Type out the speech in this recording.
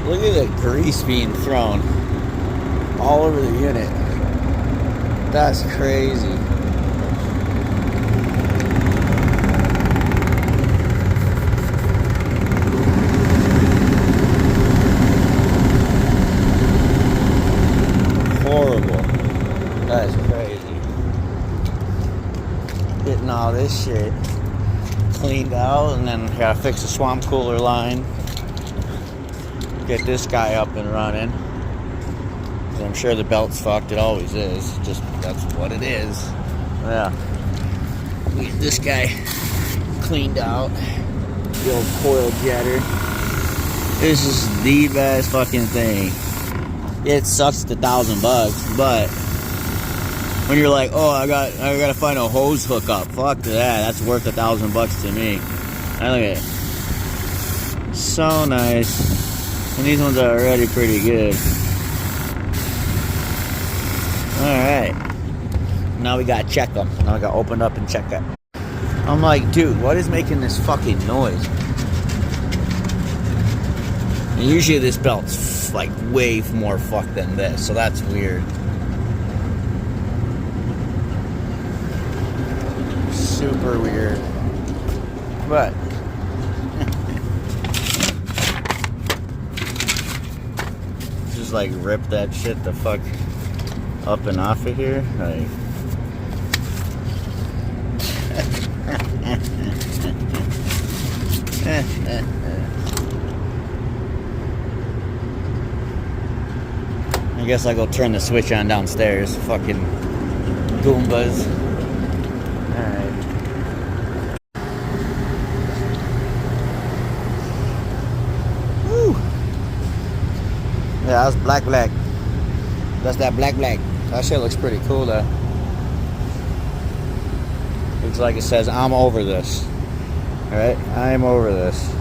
Look at the grease being thrown all over the unit. That's crazy. Horrible. That is crazy. Getting all this shit cleaned out, and then gotta fix the swamp cooler line. Get this guy up and running. I'm sure the belt's fucked. It always is. Just that's what it is. Yeah. Get this guy cleaned out. The old coil jetter. This is the best fucking thing. It sucks the $1,000, but when you're like, oh, I gotta find a hose hookup. Fuck that. That's worth $1,000 to me. I look at it. So nice. And these ones are already pretty good. Alright. Now we gotta check them. Now we gotta open up and check it. I'm like, dude, what is making this fucking noise? And usually this belt's like way more fucked than this, so that's weird. Super weird. But just like rip that shit the fuck up and off of here. Like I guess I'll go turn the switch on downstairs. Fucking Goombas. Alright. Woo! Yeah, that's black. That's that black. That shit looks pretty cool though. Looks like it says, I'm over this. Alright? I'm over this.